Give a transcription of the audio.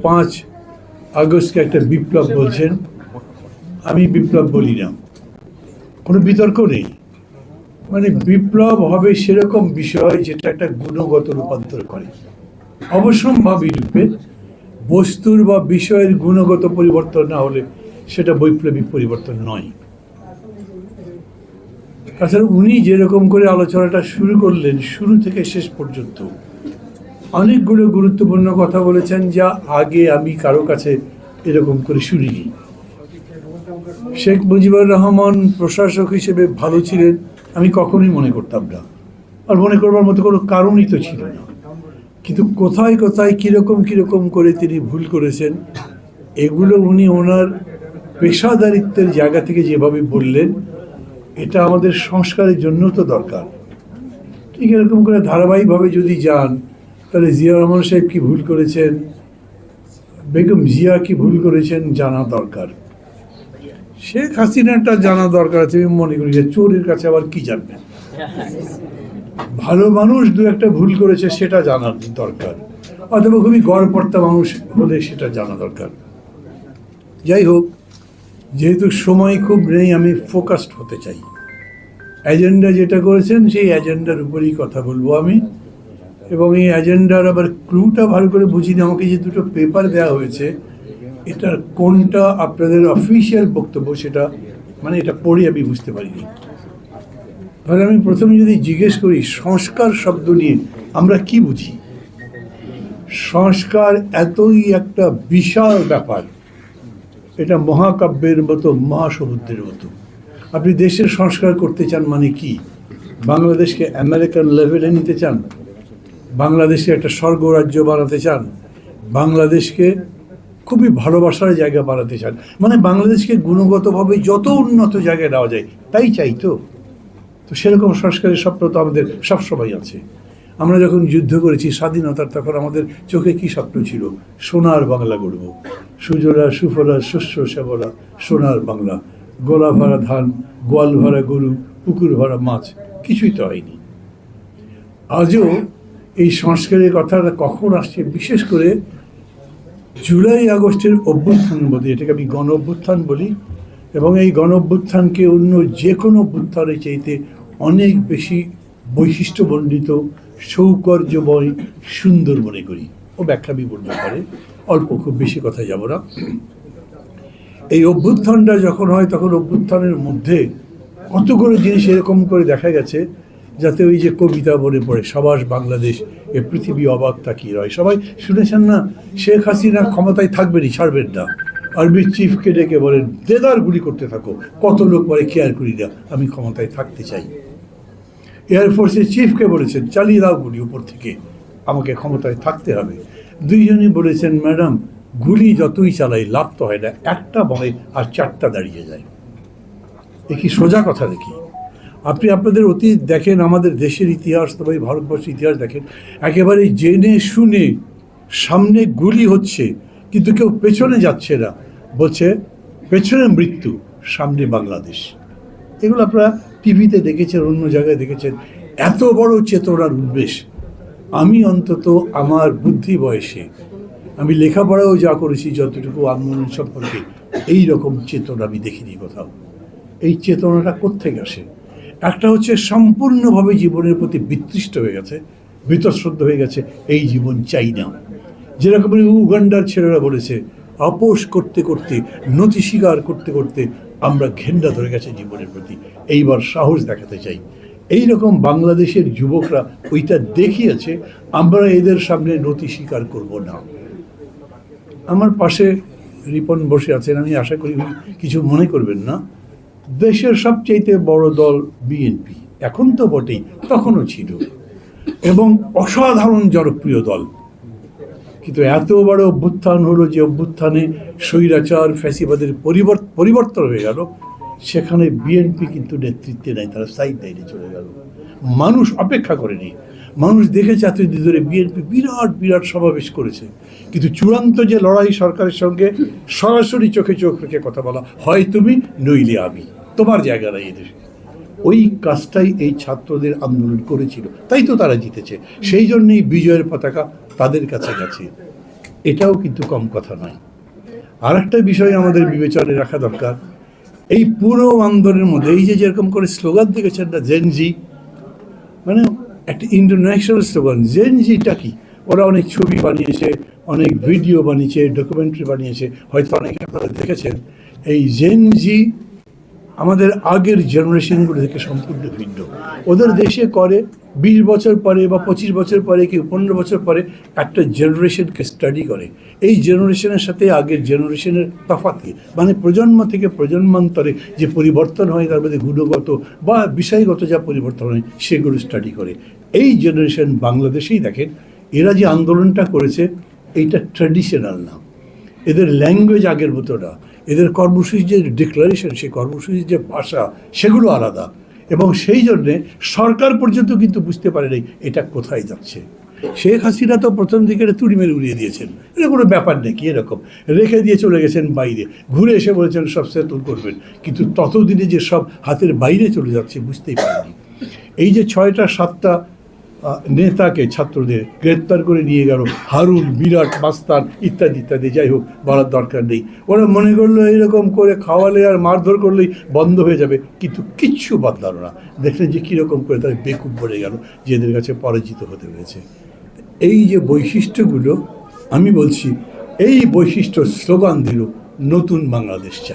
5 আগস্টকে একটা বিপ্লব বলছেন, আমি বিপ্লব বলি না, কোনো বিতর্ক নেই। মানে বিপ্লব হবে সেরকম বিষয় যেটা একটা গুণগত রূপান্তর করে, অবশ্যম্ভাবী রূপে। বস্তুর বা বিষয়ের গুণগত পরিবর্তন না হলে সেটা বৈপ্লবিক পরিবর্তন নয়। তাছাড়া উনি যেরকম করে আলোচনাটা শুরু করলেন, শুরু থেকে শেষ পর্যন্ত অনেকগুলো গুরুত্বপূর্ণ কথা বলেছেন, যা আগে আমি কারো কাছে এরকম করে শুনিনি। শেখ মুজিবুর রহমান প্রশাসক হিসেবে ভালো ছিলেন আমি কখনোই মনে করতাম না, আর মনে করবার মতো কোনো কারণই তো ছিল না। কিন্তু কোথায় কোথায় কীরকম করে তিনি ভুল করেছেন, এগুলো উনি ওনার পেশাদারিত্বের জায়গা থেকে যেভাবে বললেন, এটা আমাদের সংস্কারের জন্য তো দরকার। ঠিক এরকম করে ধারাবাহিকভাবে যদি যান, তাহলে জিয়া রহমান সাহেব কি ভুল করেছেন, বেগম জিয়া কি ভুল করেছেন জানা দরকার। শেখ হাসিনাটা জানা দরকার আছে। আমি মনে করি যে চোরের কাছে আবার কি জানবেন, ভালো মানুষ দু একটা ভুল করেছে সেটা জানার দরকার, অথবা খুবই গড়পড়তা মানুষ হলে সেটা জানা দরকার। যাই হোক, যেহেতু সময় খুব নেই, আমি ফোকাসড হতে চাই। এজেন্ডা যেটা করেছেন সেই এজেন্ডার উপরেই কথা বলবো আমি, এবং এই এজেন্ডার আবার ক্লুটা ভালো করে বুঝিনি। আমাকে যে দুটো পেপার দেওয়া হয়েছে, এটার কোনটা আপনাদের অফিসিয়াল বক্তব্য সেটা মানে এটা পড়ে আমি বুঝতে পারিনি। তাহলে আমি প্রথমে যদি জিজ্ঞেস করি, সংস্কার শব্দ নিয়ে আমরা কি বুঝি? সংস্কার এতই একটা বিশাল ব্যাপার, এটা মহাকাব্যের মতো, মহাসমুদ্রের মতো। আপনি দেশের সংস্কার করতে চান মানে কি? বাংলাদেশকে আমেরিকান লেভেলে নিতে চান? বাংলাদেশকে একটা স্বর্গরাজ্য বানাতে চান? বাংলাদেশকে খুবই ভালোবাসার জায়গা বানাতে চান? মানে বাংলাদেশকে গুণগতভাবে যত উন্নত জায়গায় নেওয়া যায় তাই চাই তো। তো সেরকম সংস্কারের স্বপ্ন তো আমাদের সবসময় আছে। আমরা যখন যুদ্ধ করেছি স্বাধীনতার, তখন আমাদের চোখে কি স্বপ্ন ছিল? সোনার বাংলা গড়ব, সুজলা সুফলা শস্য শ্যামলা সোনার বাংলা, গোলা ভরা ধান, গোয়াল ভরা গরু, পুকুর ভরা মাছ। কিছুই তো হয়নি। আজও এই সংস্কারের কথাটা কখন আসছে? বিশেষ করে জুলাই আগস্টের অভ্যুত্থান বলি, এটাকে আমি গণ অভ্যুত্থান বলি, এবং এই গণ অভ্যুত্থানকে অন্য যে কোনো অভ্যুত্থানের চাইতে অনেক বেশি বৈশিষ্ট্যমণ্ডিত, সৌকর্যময়, সুন্দর মনে করি। ও ব্যাখ্যা বিবরণ পারে, অল্প, খুব বেশি কথা যাব না। এই অভ্যুত্থানটা যখন হয়, তখন অভ্যুত্থানের মধ্যে কতগুলো জিনিস এরকম করে দেখা গেছে, যাতে ওই যে কবিতা মনে পড়ে, সাবাস বাংলাদেশ, এ পৃথিবী অবাক তাকিয়ে রয়। সবাই শুনেছেন না, শেখ হাসিনা ক্ষমতায় থাকবেনই, ছাড়বেন না। আর্মির চিফকে ডেকে বলেন, দেদার গুলি করতে থাকো, কত লোক পরে কেয়ার করি না, আমি ক্ষমতায় থাকতে চাই। এয়ারফোর্সের চিফকে বলেছেন, চালিয়ে দাও গুলি উপর থেকে, আমাকে ক্ষমতায় থাকতে হবে। দুইজনই বলেছেন, ম্যাডাম গুলি যতই চালাই লাভ তো হয় না, একটা বয় আর 4টা দাঁড়িয়ে যায়। এ কি সোজা কথা দেখি? আপনি আপনাদের অতীত দেখেন, আমাদের দেশের ইতিহাস, তবে ভারতবর্ষের ইতিহাস দেখেন, একেবারে জেনে শুনে সামনে গুলি হচ্ছে কিন্তু কেউ পেছনে যাচ্ছে না, বলছে পেছনে মৃত্যু, সামনে বাংলাদেশ। এগুলো আপনারা টিভিতে দেখেছেন, অন্য জায়গায় দেখেছেন। এত বড় চেতনার উদ্বেশ আমি অন্তত আমার বুদ্ধি বয়সে, আমি লেখাপড়াও যা করেছি, যতটুকু আন্দোলন সম্পর্কে, এই রকম চেতনা আমি দেখিনি কোথাও। এই চেতনাটা কোত্থেকে আসে? একটা হচ্ছে সম্পূর্ণভাবে জীবনের প্রতি বিতৃষ্ট হয়ে গেছে, বীতশ্রদ্ধ হয়ে গেছে, এই জীবন চাই না। যেরকম উগান্ডার ছেলেরা বলেছে, আপোষ করতে করতে, নতি স্বীকার করতে করতে আমরা ঘেন্না ধরে গেছে জীবনের প্রতি, এইবার সাহস দেখাতে চাই। এই রকম বাংলাদেশের যুবকরা ওইটা দেখিয়েছে, আমরা এদের সামনে নতি স্বীকার করব না। আমার পাশে রিপন বসে আছেন, আমি আশা করি কিছু মনে করবেন না। দেশের সবচেয়ে বড় দল বিএনপি, এখন তো বটেই, তখনও ছিল, এবং অসাধারণ জনপ্রিয় দল। কিন্তু এত বড় অভ্যুত্থান হলো, যে অভ্যুত্থানে স্বৈরাচার ফ্যাসিবাদের পরিবর্তন হয়ে গেল, সেখানে বিএনপি কিন্তু নেতৃত্বে নেই, তারা সাইড লাইনে চলে গেল। মানুষ অপেক্ষা করেনি, মানুষ দেখেছে এতদিন ধরে বিএনপি বিরাট বিরাট সমাবেশ করেছে, কিন্তু চূড়ান্ত যে লড়াই সরকারের সঙ্গে, সরাসরি চোখে চোখ রেখে কথা বলা, হয় তুমি নইলে আমি, তোমার জায়গা নাই এদেশে, ওই কাজটাই এই ছাত্রদের আন্দোলন করেছিল, তাই তো তারা জিতেছে। সেই জন্যই বিজয়ের পতাকা তাদের কাছে গেছে। এটাও কিন্তু কম কথা নয়। আর একটা বিষয় আমাদের বিবেচনায় রাখা দরকার, এই পুরো আন্দোলনের মধ্যে এই যে যেরকম করে স্লোগান দেখেছেন না, জেনজি, মানে একটা ইন্টারন্যাশনাল স্লোগান। জেনজিটা কি? ওরা অনেক ছবি বানিয়েছে, অনেক ভিডিও বানিয়েছে, ডকুমেন্টারি বানিয়েছে, হয়তো অনেকে আপনারা দেখেছেন। এই জেনজি আমাদের আগের জেনারেশনগুলো থেকে সম্পূর্ণ ভিন্ন। ওদের দেশে করে 20 বছর পরে বা 25 বছর পরে কি 15 বছর পরে একটা জেনারেশনকে স্টাডি করে। এই জেনারেশনের সাথে আগের জেনারেশনের তফাৎ কি, মানে প্রজন্ম থেকে প্রজন্মান্তরে যে পরিবর্তন হয় তার মধ্যে গুণগত বা বিষয়গত যা পরিবর্তন হয় সেগুলো স্টাডি করে। এই জেনারেশন বাংলাদেশেই দেখেন, এরা যে আন্দোলনটা করেছে এইটা ট্র্যাডিশনাল না, এদের ল্যাঙ্গুয়েজ আগের মতো না, এদের কর্মসূচির যে ডিক্লারেশন, সেই কর্মসূচির যে ভাষা সেগুলো আলাদা। এবং সেই জন্যে সরকার পর্যন্ত কিন্তু বুঝতে পারে নাই এটা কোথায় যাচ্ছে। শেখ হাসিনা তো প্রথম দিকে তুড়ি মেরে উড়িয়ে দিয়েছেন, এটা কোনো ব্যাপার নাকি, এরকম রেখে দিয়ে চলে গেছেন বাইরে, ঘুরে এসে বলেছেন সব সেটেল করবেন, কিন্তু ততদিনে যে সব হাতের বাইরে চলে যাচ্ছে বুঝতেই পারেনি। এই যে 6টা 7টা নেতাকে ছাত্রদের গ্রেপ্তার করে নিয়ে গেল, হারুন, বিরাট, মাস্তান ইত্যাদি ইত্যাদি, যাই হোক বলার দরকার নেই। ওরা মনে করলো এরকম করে খাওয়ালে আর মারধর করলেই বন্ধ হয়ে যাবে, কিন্তু কিচ্ছু বদলালো না। দেখলেন যে কীরকম করে তারা বেকুব বলে গেল, যে এদের কাছে পরাজিত হতে হয়েছে। এই যে বৈশিষ্ট্যগুলো আমি বলছি, এই বৈশিষ্ট্য স্লোগান দিল নতুন বাংলাদেশ চাই।